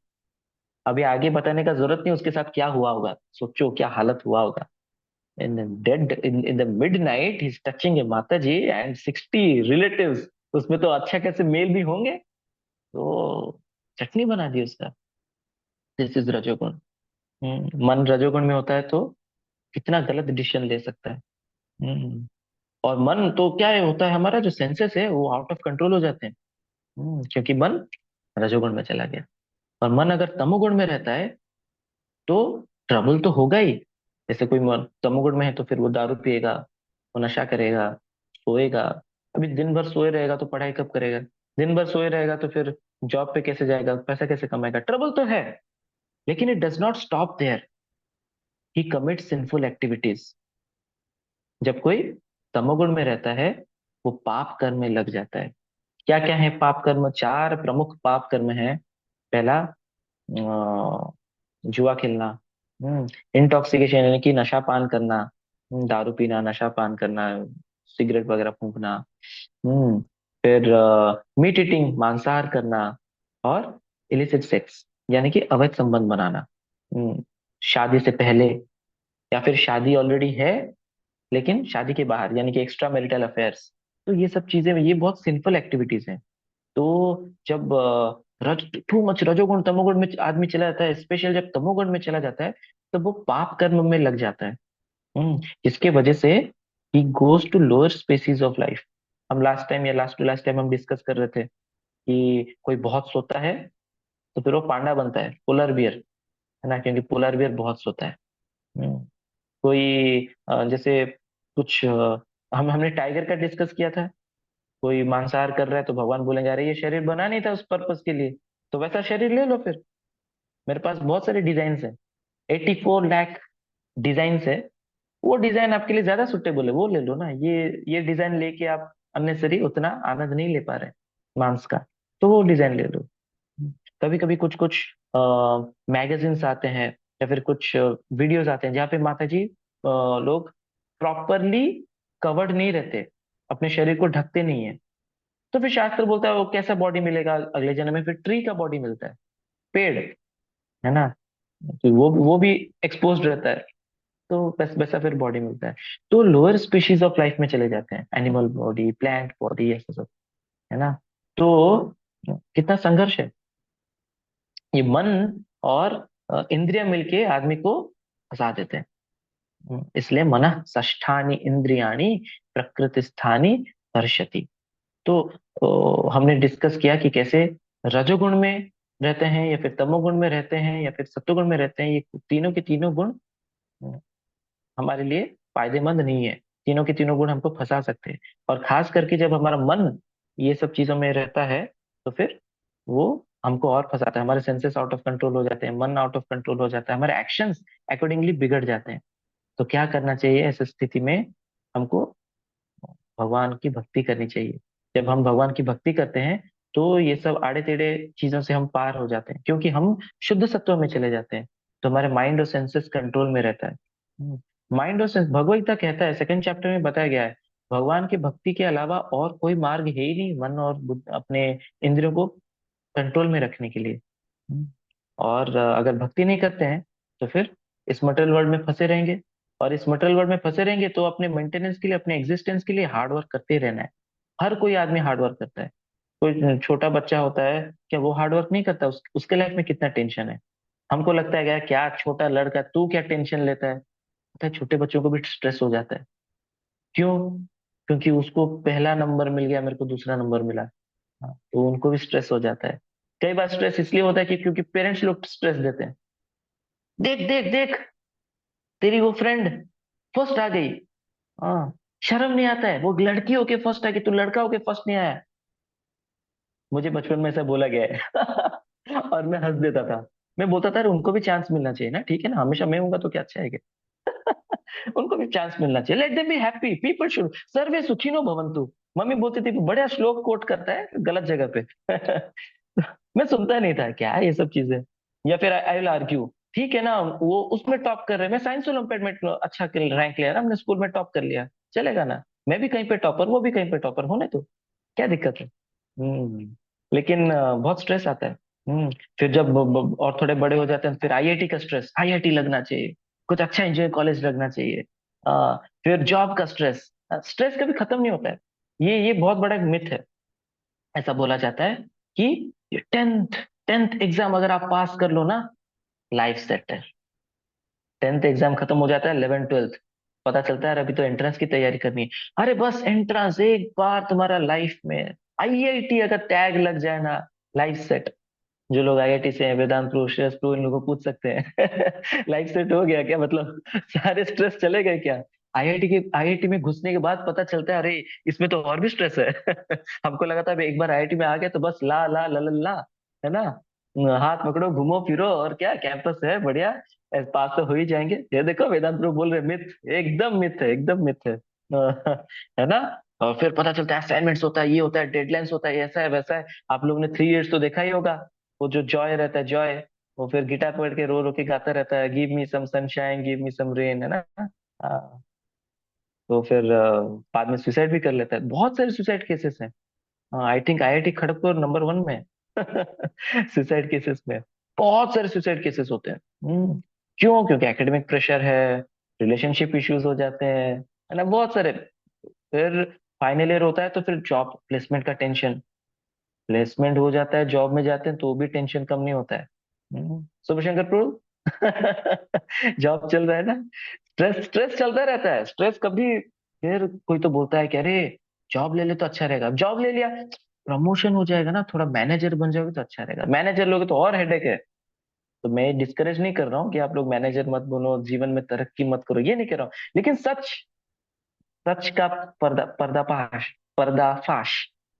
अभी आगे बताने का जरूरत नहीं उसके साथ क्या हुआ होगा, सोचो क्या हालत हुआ होगा। In the midnight he is touching a Mata ji and 60 relatives, उसमें तो अच्छा कैसे मेल भी होंगे। तो चटनी बना दी उसका। दिस इज रजोगुण। मन रजोगुण में होता है तो कितना गलत डिसीजन ले सकता है। हम्म, और मन तो क्या है, होता है हमारा जो सेंसेस है वो आउट ऑफ कंट्रोल हो जाते हैं। क्योंकि मन रजोगुण में चला गया। और मन अगर तमोगुण में रहता है तो ट्रबल तो होगा ही। जैसे कोई मन तमोगुण में है तो फिर वो दारू पिएगा, वो नशा करेगा, सोएगा। अभी दिन भर सोए रहेगा तो पढ़ाई कब करेगा? दिन भर सोए रहेगा तो फिर जॉब पे कैसे जाएगा, पैसा कैसे कमाएगा? ट्रबल तो है, लेकिन it does not stop there. He commit sinful activities. जब कोई तमोगुण में रहता है, वो पाप कर्म में लग जाता है। क्या क्या है पाप कर्म? 4 प्रमुख पाप कर्म है। पहला, जुआ खेलना, इंटॉक्सिकेशन यानी कि नशा पान करना, दारू पीना, नशा पान करना, सिगरेट वगैरह फूंकना। हम्म फिर मीट ईटिंग, मांसाहार करना। और इलिसिट सेक्स यानी कि अवैध संबंध बनाना, शादी से पहले, या फिर शादी ऑलरेडी है लेकिन शादी के बाहर, यानी कि एक्स्ट्रा मैरिटल अफेयर्स। तो ये सब चीजें, ये बहुत सिंपल एक्टिविटीज हैं। तो जब रज टू मच रजोगुण तमोगुण में आदमी चला जाता है, स्पेशल जब तमोगुण में चला जाता है, तो वो पाप कर्म में लग जाता है। इसके वजह से he goes to lower species of life. हम लास्ट टाइम या लास्ट टू लास्ट टाइम हम डिस्कस कर रहे थे कि कोई बहुत सोता है तो फिर वो पांडा बनता है, पोलर बियर, है ना, क्योंकि पोलर बियर बहुत सोता है। हम्म, कोई जैसे कुछ हमने टाइगर का डिस्कस किया था। कोई मांसाहार कर रहा है तो भगवान बोलेंगे अरे ये शरीर बना नहीं था उस पर्पस के लिए, तो वैसा शरीर ले लो फिर। मेरे पास बहुत सारे डिजाइन है, 84 लाख डिजाइन है। वो डिजाइन आपके लिए ज्यादा सुटेबल है, वो ले लो ना। ये डिजाइन लेके आप अननेसरी उतना आनंद नहीं ले पा रहे मांस का, तो वो डिजाइन ले लो। कभी कभी कुछ कुछ मैगजीन्स आते हैं या फिर कुछ वीडियोस आते हैं जहाँ पे माता जी लोग प्रॉपरली कवर्ड नहीं रहते, अपने शरीर को ढकते नहीं है। तो फिर शास्त्र बोलता है वो कैसा बॉडी मिलेगा अगले जन्म में? फिर ट्री का बॉडी मिलता है, पेड़, है ना। तो वो भी एक्सपोज्ड रहता है, तो वैसा फिर बॉडी मिलता है। तो लोअर स्पीशीज ऑफ लाइफ में चले जाते हैं, एनिमल बॉडी, प्लांट बॉडी, ऐसा सब, है ना। तो कितना संघर्ष है। ये मन और इंद्रिय मिलके आदमी को फंसा देते हैं। इसलिए मनः षष्ठानि इंद्रियाणि प्रकृति स्थानि हर्षति। तो हमने डिस्कस किया कि कैसे रजोगुण में रहते हैं या फिर तमोगुण में रहते हैं या फिर सत्वगुण में रहते हैं, ये तीनों के तीनों गुण अ, हमारे लिए फायदेमंद नहीं है। तीनों के तीनों गुण हमको फंसा सकते हैं। और खास करके जब हमारा मन ये सब चीजों में रहता है, तो फिर वो हमको और फंसाता है। हमारे सेंसेस आउट ऑफ कंट्रोल हो जाते हैं, मन आउट ऑफ कंट्रोल हो जाता है, हमारे एक्शंस अकॉर्डिंगली बिगड़ जाते हैं। तो क्या करना चाहिए ऐसी स्थिति में? हमको भगवान की भक्ति करनी चाहिए। जब हम भगवान की भक्ति करते हैं तो ये सब आड़े टेढ़े चीजों से हम पार हो जाते हैं, क्योंकि हम शुद्ध सत्व में चले जाते हैं। तो हमारे माइंड और सेंसेस कंट्रोल में रहता है। माइंड और सेंस, भगवद गीता कहता है, सेकंड चैप्टर में बताया गया है, भगवान की भक्ति के अलावा और कोई मार्ग है ही नहीं मन और अपने इंद्रियों को कंट्रोल में रखने के लिए। हम्म। और अगर भक्ति नहीं करते हैं तो फिर इस मटेरियल वर्ल्ड में फंसे रहेंगे। और इस मटेरियल वर्ल्ड में फंसे रहेंगे तो अपने मेंटेनेंस के लिए, अपने एग्जिस्टेंस के लिए हार्ड वर्क करते ही रहना है। हर कोई आदमी हार्ड वर्क करता है। कोई छोटा बच्चा होता है, क्या वो हार्ड वर्क नहीं करता? उसके लाइफ में कितना टेंशन है। हमको लगता है क्या क्या छोटा लड़का तू क्या टेंशन लेता है। पता है छोटे बच्चों को भी स्ट्रेस हो जाता है। क्यों? क्योंकि उसको पहला नंबर मिल गया, मेरे को दूसरा नंबर मिला। हाँ, तो उनको भी स्ट्रेस हो जाता है। कई बार स्ट्रेस इसलिए होता है कि क्योंकि पेरेंट्स लोग स्ट्रेस देते हैं। देख देख देख, तेरी वो फ्रेंड फर्स्ट आ गई। हाँ, शर्म नहीं आता है, वो लड़की होके फर्स्ट आ गई, तू लड़का होके फर्स्ट नहीं आया। मुझे बचपन में ऐसा बोला गया है और मैं हंस देता था। मैं बोलता था, अरे उनको भी चांस मिलना चाहिए ना, ठीक है ना, हमेशा मैं हूंगा तो क्या अच्छा है क्या? उनको भी चांस मिलना चाहिए, let them be happy, people should सर्वे सुखिनो भवन्तु। मम्मी बोलती थी, बड़ा श्लोक कोट करता है गलत जगह पे। मैं सुनता नहीं था, क्या है ये सब चीजें। या फिर आई विल आर्ग्यू, ठीक है ना, वो उसमें टॉप कर रहे हैं, मैं साइंस ओलंपियाड में अच्छा रैंक लिया ना, हमने स्कूल में टॉप कर लिया, चलेगा ना। मैं भी कहीं पे टॉपर, वो भी कहीं पे टॉपर, होने तो क्या दिक्कत है। लेकिन बहुत स्ट्रेस आता है। फिर जब और थोड़े बड़े हो जाते हैं, फिर आईआईटी का स्ट्रेस, आईआईटी लगना चाहिए, कुछ अच्छा इंजीनियरिंग कॉलेज लगना चाहिए। फिर जॉब का स्ट्रेस, स्ट्रेस कभी खत्म नहीं होता है। ये बहुत बड़ा मिथ है। ऐसा बोला जाता है कि टेंथ टेंथ एग्जाम अगर आप पास कर लो ना, लाइफ सेट है। टेंथ एग्जाम खत्म हो जाता है, 11 ट्वेल्थ पता चलता है, अरे अभी तो एंट्रेंस की तैयारी करनी है। अरे बस एंट्रेंस एक बार तुम्हारा लाइफ में, आईआईटी अगर टैग लग जाए ना, लाइफ सेट। जो लोग आईआईटी से हैं, वेदांत प्रो, श्रेयस प्रो, इन लोगों को पूछ सकते हैं लाइफ सेट हो गया क्या, मतलब सारे स्ट्रेस चले गए क्या? आईआईटी में घुसने के बाद पता चलता है, अरे इसमें तो और भी स्ट्रेस है हमको लगा था एक बार आईआईटी में आ गया तो बस ला ला ला ला ला, है ना, हाथ पकड़ो घूमो फिरो और क्या कैंपस है बढ़िया, पास तो हो ही जाएंगे। ये देखो वेदांत प्रभु बोल रहे मिथ, एकदम मिथ है, एकदम मिथ है। है ना। और फिर पता चलता है असाइनमेंट्स होता है, ये होता है, डेडलाइंस होता है, ऐसा है वैसा है। आप लोगों ने 3 इयर्स तो देखा ही होगा। वो जो जॉय रहता है, जॉय, वो फिर गिटार पकड़ के रो रो के गाता रहता है, give me some sunshine, give me some rain, है ना। हाँ, तो फिर बाद में सुसाइड भी कर लेता है। बहुत सारे सुसाइड केसेस हैं। I think IIT Kharagpur number 1 में सुसाइड केसेस में। बहुत सारे सुसाइड केसेस होते हैं। क्यों? क्योंकि एकेडमिक प्रेशर है, रिलेशनशिप इश्यूज हो जाते हैं, है ना, बहुत सारे। फिर फाइनल ईयर होता है तो फिर जॉब प्लेसमेंट का टेंशन, प्लेसमेंट हो जाता है, जॉब में जाते हैं तो भी टेंशन कम नहीं होता है। शुभ शंकर प्रभु जॉब चल रहा है ना, स्ट्रेस स्ट्रेस चलता रहता है, स्ट्रेस कभी। फिर कोई तो बोलता है कि अरे जॉब ले ले तो अच्छा रहेगा, जॉब ले लिया, प्रमोशन हो जाएगा ना, थोड़ा मैनेजर बन जाओगे तो अच्छा रहेगा, मैनेजर लोगे तो और हेडेक है। तो मैं डिस्करेज नहीं कर रहा हूँ कि आप लोग मैनेजर मत बनो, जीवन में तरक्की मत करो, ये नहीं कह रहा हूँ, लेकिन सच, सच का पर्दाफाश, पर्दाफाश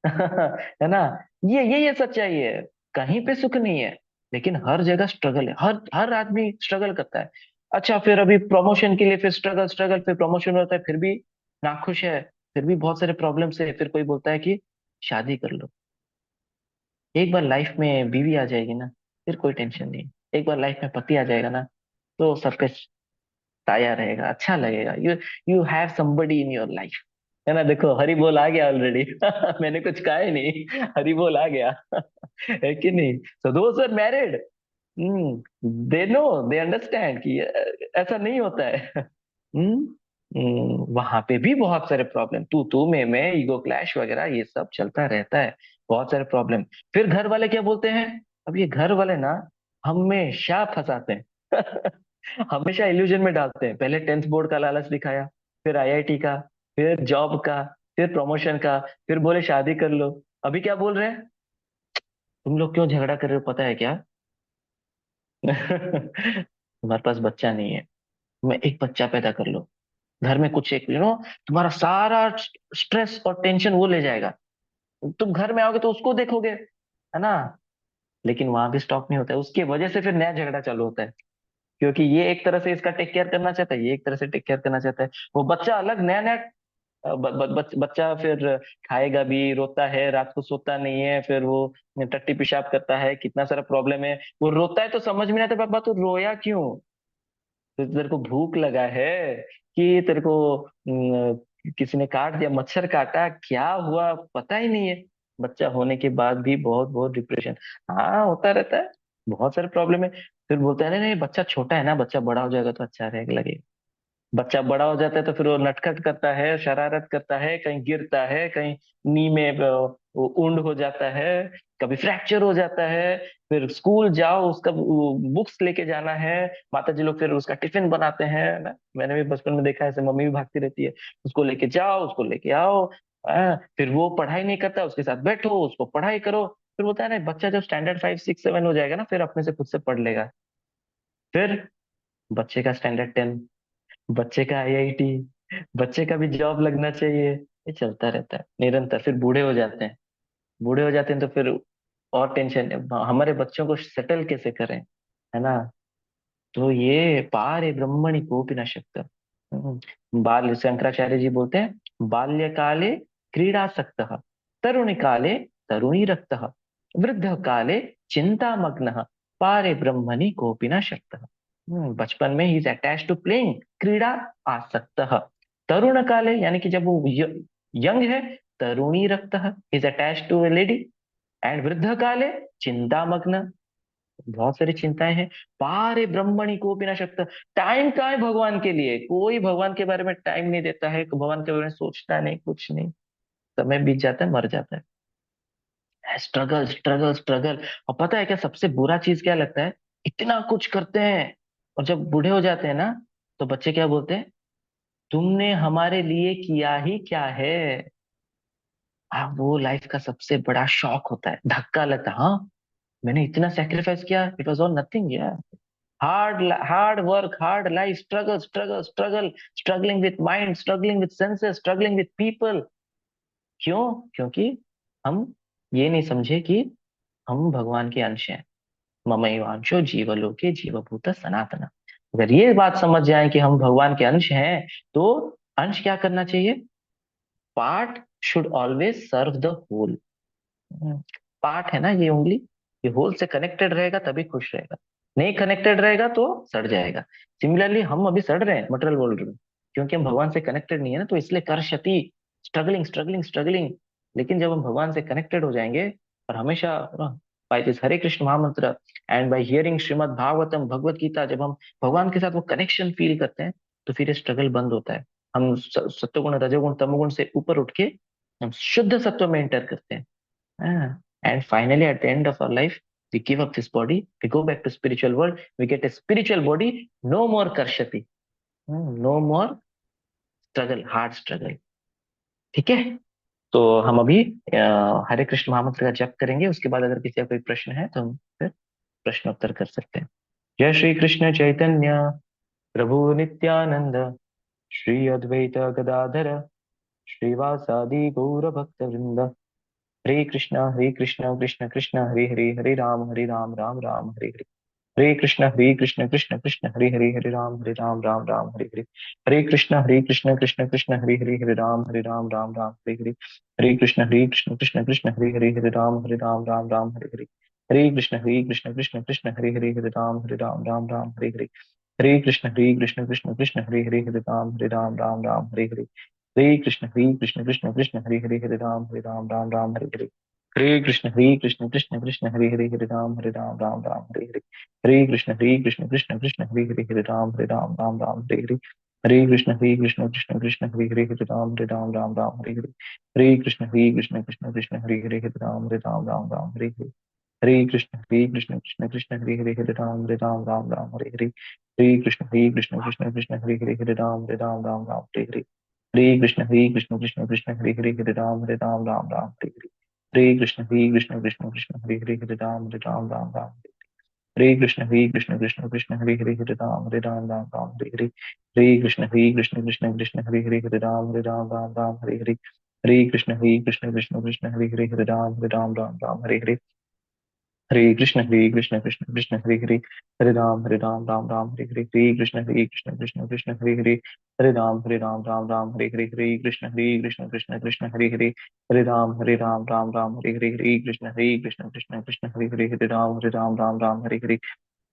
है ना। ये सच्चाई है। कहीं पे सुख नहीं है, लेकिन हर जगह स्ट्रगल है, हर हर आदमी स्ट्रगल करता है। अच्छा, फिर अभी प्रमोशन के लिए फिर स्ट्रगल स्ट्रगल, फिर प्रमोशन होता है, फिर भी नाखुश है, फिर भी बहुत सारे प्रॉब्लम्स है। फिर कोई बोलता है कि शादी कर लो। एक बार लाइफ में बीवी आ जाएगी ना, फिर कोई टेंशन नहीं। एक बार लाइफ में पति आ जाएगा ना, तो सब पे साया रहेगा, अच्छा लगेगा। You you have somebody in your life, है ना। देखो हरि बोल आ गया ऑलरेडी मैंने कुछ कहा ही नहीं, हरि बोल आ गया है कि नहीं। So those are married, they know, they understand कि ऐसा नहीं होता है। वहां पे भी बहुत सारे प्रॉब्लम, तू मैं ईगो क्लैश वगैरह ये सब चलता रहता है, बहुत सारे प्रॉब्लम। फिर घर वाले क्या बोलते हैं? अब ये घर वाले ना हमेशा फंसाते हैं हमेशा इल्यूजन में डालते हैं। पहले टेंथ बोर्ड का लालच दिखाया, फिर आईआईटी का, फिर जॉब का, फिर प्रमोशन का, फिर बोले शादी कर लो। अभी क्या बोल रहे हैं? तुम लोग क्यों झगड़ा कर रहे हो पता है क्या? तुम्हारे पास बच्चा नहीं है, तुम्हें एक बच्चा पैदा कर लो, घर में कुछ एक तुम्हारा सारा स्ट्रेस और टेंशन वो ले जाएगा। तुम घर में आओगे तो उसको देखोगे, है ना। लेकिन वहां भी स्टॉप नहीं होता है, उसकी वजह से फिर नया झगड़ा चालू होता है। क्योंकि ये एक तरह से इसका टेक केयर करना चाहता है, ये एक तरह से टेक केयर करना चाहता है। वो बच्चा अलग, नया नया बच्चा फिर खाएगा भी, रोता है, रात को सोता नहीं है, फिर वो टट्टी पेशाब करता है, कितना सारा प्रॉब्लम है। वो रोता है तो समझ में नहीं आता, पापा तू रोया क्यों? तो तेरे को भूख लगा है कि तेरे को किसी ने काट दिया, मच्छर काटा, क्या हुआ पता ही नहीं है। बच्चा होने के बाद भी बहुत बहुत डिप्रेशन, हाँ होता रहता है, बहुत सारे प्रॉब्लम है। फिर बोलते हैं नहीं नहीं, बच्चा छोटा है ना, बच्चा बड़ा हो जाएगा तो अच्छा रहेगा, लगेगा। बच्चा बड़ा हो जाता है तो फिर वो नटखट करता है, शरारत करता है, कहीं गिरता है, कहीं नी में वो ऊंड हो जाता है, कभी फ्रैक्चर हो जाता है। फिर स्कूल जाओ, उसका बुक्स लेके जाना है, माता जी लोग फिर उसका टिफिन बनाते हैं ना, मैंने भी बचपन में देखा है, ऐसे मम्मी भी भागती रहती है, उसको लेके जाओ, उसको लेके आओ। फिर वो पढ़ाई नहीं करता, उसके साथ बैठो, उसको पढ़ाई करो। फिर बोलता है ना, बच्चा जब स्टैंडर्ड 5 6 7 हो जाएगा ना, फिर अपने से खुद से पढ़ लेगा। फिर बच्चे का स्टैंडर्ड 10, बच्चे का आईआईटी, बच्चे का भी जॉब लगना चाहिए, ये चलता रहता है निरंतर। फिर बूढ़े हो जाते हैं, बूढ़े हो जाते हैं तो फिर और टेंशन, हमारे बच्चों को सेटल कैसे करें, है ना। तो ये पारे ब्रह्मणि कोपि न शक्त। बाल शंकराचार्य जी बोलते हैं, बाल्यकाले क्रीडासक्तः, तरुणी काले तरुणी रक्तः, वृद्ध काले चिंतामग्नः, पारे ब्रह्मणि कोपि न शक्तः। बचपन में he is attach to playing, क्रीड़ा आसक्तः। तरुण काले यानी कि जब वो यंग है, तरुणी रक्तः is attach to a lady. And वृद्ध काले चिंतामग्न, बहुत सारी चिंताएं हैं। पारे ब्रह्मणि को भी ना शक्ता, टाइम कहाँ है भगवान के लिए? कोई भगवान के बारे में टाइम नहीं देता है, भगवान के बारे में सोचता नहीं, कुछ नहीं। समय बीत जाता है, मर जाता है। Struggle struggle struggle. और पता है क्या सबसे बुरा चीज क्या लगता है? इतना कुछ करते हैं और जब बूढ़े हो जाते हैं ना, तो बच्चे क्या बोलते हैं? तुमने हमारे लिए किया ही क्या है? वो लाइफ का सबसे बड़ा शॉक होता है, धक्का लगता है। हाँ, मैंने इतना सेक्रीफाइस किया, इट वॉज ऑल नथिंग यार। Hard work, hard life, struggle struggle struggle, struggling with mind, struggling with senses, struggling with people. क्यों? क्योंकि हम ये नहीं समझे कि हम भगवान के अंश हैं। ममैवांशो जीवलोके जीवभूत सनातन। अगर ये बात समझ जाए कि हम भगवान के अंश हैं, तो अंश क्या करना चाहिए? Part should always serve the whole. Part है ना ये उंगली, ये होल से कनेक्टेड रहेगा तभी खुश रहेगा, नहीं कनेक्टेड रहेगा तो सड़ जाएगा। सिमिलरली हम अभी सड़ रहे हैं मटेरियल वर्ल्ड में, क्योंकि हम भगवान से कनेक्टेड नहीं है ना, तो इसलिए कर क्षति, स्ट्रगलिंग स्ट्रगलिंग स्ट्रगलिंग। लेकिन जब हम भगवान से कनेक्टेड हो जाएंगे, और हमेशा by this Hare Krishna mahamantra and by hearing Srimad Bhagavatam, Bhagavad Gita, जब हम भगवान के साथ वो कनेक्शन फील करते हैं, तो फिर ये स्ट्रगल बंद होता है। हम सत्वगुण रजोगुण तमोगुण से ऊपर उठ के हम शुद्ध सत्व में एंटर करते हैं। And finally, at the end of our life, we give up this body, we go back to spiritual world, we get a spiritual body, no more karshati, no more struggle, hard struggle। ठीक है? तो हम अभी हरे कृष्ण महामंत्र का जप करेंगे, उसके बाद अगर किसी का कोई प्रश्न है तो हम फिर प्रश्नोत्तर कर सकते हैं। जय श्री कृष्ण चैतन्य प्रभु नित्यानंद, श्री अद्वैत गदाधर, श्रीवासादि गौर भक्त वृंद। हरे कृष्ण कृष्ण कृष्ण हरे हरे, हरे राम राम राम हरे हरे। हरे कृष्ण कृष्ण कृष्ण हरे हरे, हरे राम राम हरे हरे। हरे कृष्ण कृष्ण कृष्ण हरे हरे, हरे राम राम हरे हरे। हरे कृष्ण कृष्ण कृष्ण हरे हरे, हरे राम राम हरे हरे। हरे कृष्ण कृष्ण कृष्ण हरे हरे, हरे राम राम हरे हरे। हरे कृष्ण कृष्ण कृष्ण हरे हरे, हरे राम राम हरे हरे। हरे कृष्ण कृष्ण कृष्ण हरे हरे, हरे राम हरे हरे। हरे कृष्ण कृष्ण कृष्ण हरे हरे, हरे राम हरे हरे। हरे कृष्ण कृष्ण कृष्ण हरे हरे, हरे राम हरे हरे। हरे कृष्ण कृष्ण कृष्ण हरे हरे, हरे राम हरे हरे। हरे कृष्ण कृष्ण कृष्ण हरे हरे, हरे राम हरे हरे। हरे कृष्ण कृष्ण कृष्ण हरे हरे, हरे राम हरे हरे। हरे कृष्ण कृष्ण कृष्ण हरे हरे, हरे राम हरे हरे। हरे कृष्ण कृष्ण कृष्ण हरे हरे, हरे राम हरे हरे। हरे कृष्ण कृष्ण कृष्ण हरे हरे, हरे राम हरे हरे। हरे कृष्ण कृष्ण कृष्ण हरे हरे, हरे राम हरे हरे। हरे कृष्ण कृष्ण कृष्ण हरे हरे, हरे राम हरे हरे। हरे कृष्ण कृष्ण कृष्ण हरे हरे, हरे राम राम राम हरे हरे, हरे कृष्ण कृष्ण कृष्ण हरे हरे, हरे राम राम राम हरे हरे, हरे कृष्ण कृष्ण हरे हरे, हरे राम राम राम हरे हरे, कृष्ण कृष्ण कृष्ण हरे हरे, हरे राम राम राम हरे हरे,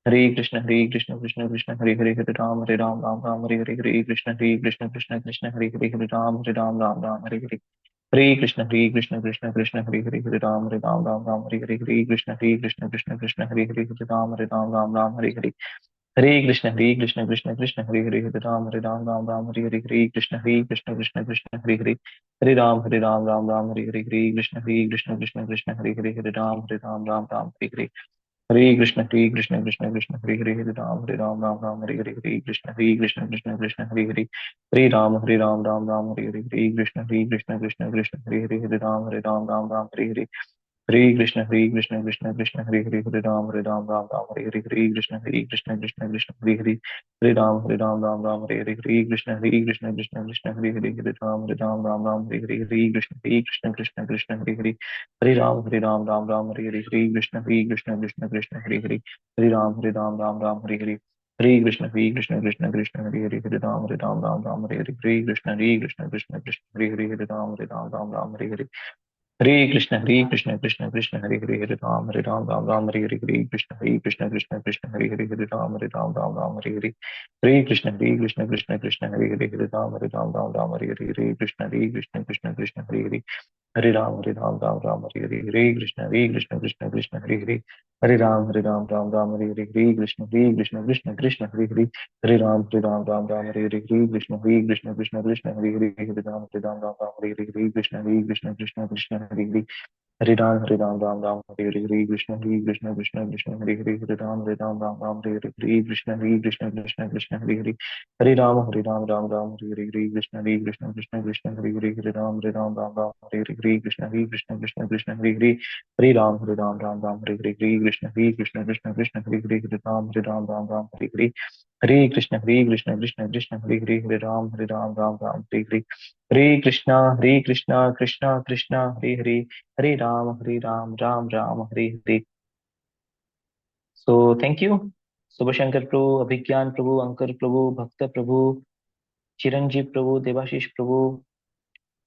कृष्ण कृष्ण कृष्ण हरे हरे, हरे राम राम राम हरे हरे, कृष्ण कृष्ण कृष्ण हरे हरे, हरे राम राम राम हरे हरे, कृष्ण कृष्ण कृष्ण हरे हरे, हरे राम राम राम हरे हरे, कृष्ण कृष्ण कृष्ण हरे हरे, हरे राम राम राम हरे हरे, कृष्ण कृष्ण कृष्ण हरे हरे, हरे राम राम राम हरे हरे, कृष्ण कृष्ण कृष्ण हरे हरे, हरे राम राम राम हरे हरे, कृष्ण कृष्ण कृष्ण हरे हरे, हरे राम राम राम हरे हरे, कृष्ण कृष्ण कृष्ण हरे हरे, हरे राम राम राम हरे हरे, कृष्ण कृष्ण कृष्ण हरे हरे, हरे राम राम राम हरे हरे, कृष्ण कृष्ण कृष्ण हरे हरे, हरे राम राम राम हरे हरे, कृष्ण कृष्ण कृष्ण हरे हरे, हरे राम राम राम हरे हरे, कृष्ण कृष्ण कृष्ण हरे हरे, हरे राम राम राम हरे हरे, कृष्ण कृष्ण कृष्ण हरे हरे, हरे राम राम राम हरे हरे, कृष्ण कृष्ण कृष्ण हरे हरे, हरे राम राम राम हरे हरे, कृष्ण कृष्ण कृष्ण हरे हरे, हरे राम राम राम हरे हरे, कृष्ण कृष्ण कृष्ण हरे हरे, हरे राम राम राम हरे हरे, कृष्ण कृष्ण कृष्ण हरे हरे, हरे राम राम राम हरे हरे, कृष्ण कृष्ण कृष्ण हरे हरे, हरे राम राम राम हरे हरे, कृष्ण कृष्ण कृष्ण हरे हरे, हरे राम राम राम हरे हरे, कृष्ण कृष्ण कृष्ण हरे हरे, हरे राम राम राम हरे हरे, कृष्ण कृष्ण कृष्ण हरे हरे, हरे राम राम राम हरे हरे, कृष्ण कृष्ण कृष्ण हरे हरे, हरे राम राम राम हरे हरे, कृष्ण कृष्ण कृष्ण हरे हरे, हरे राम राम राम हरे हरे, कृष्ण कृष्ण कृष्ण हरे हरे, हरे राम राम राम हरे हरे, कृष्ण कृष्ण कृष्ण हरे हरे, हरे राम राम राम हरे हरे, कृष्ण कृष्ण कृष्ण हरे हरे, हरे राम राम राम हरे हरे, कृष्ण कृष्ण कृष्ण हरे हरे, हरे राम राम राम हरे हरे, कृष्ण कृष्ण कृष्ण हरे हरे, हरे राम राम राम हरे हरे, कृष्ण कृष्ण कृष्ण हरे हरे, हरे राम राम राम हरे हरे, कृष्ण कृष्ण कृष्ण हरे हरे, हरे राम राम राम हरे हरे, कृष्ण कृष्ण हरे Hare, Hare Ram Ram Ram Hare Hare, Hare Krishna Krishna Krishna Hare Hare, Hare Ram Ram Ram Hare Hare. So thank you Shubh Shankar Prabhu, Abhigyan Prabhu, Ankar Prabhu, Bhakt Prabhu, चिरंजीव प्रभु, देवाशीष प्रभु,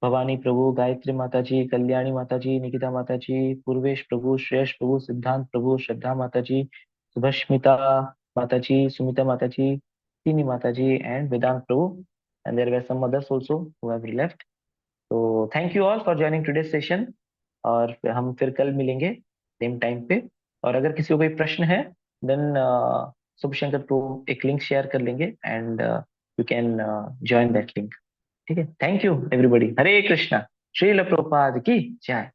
भवानी प्रभु, गायत्री माता जी, कल्याणी माता जी, निकिता माता जी, पूर्वेश प्रभु, श्रेयस प्रभु, सिद्धांत प्रभु, श्रद्धा माता जी, सुभस्मिता माता जी, सुमिता माता ji, Tini Mata ji, and Vedant Prabhu, and there were some others also who have left. तो thank you all for joining today session, और हम फिर कल मिलेंगे सेम टाइम पे। और अगर किसी को कोई प्रश्न है देन शुभ शंकर प्रभु एक लिंक शेयर कर लेंगे, and you can join that link. ठीक है, थैंक यू एवरीबॉडी, हरे कृष्णा, श्रील प्रभुपाद की जय।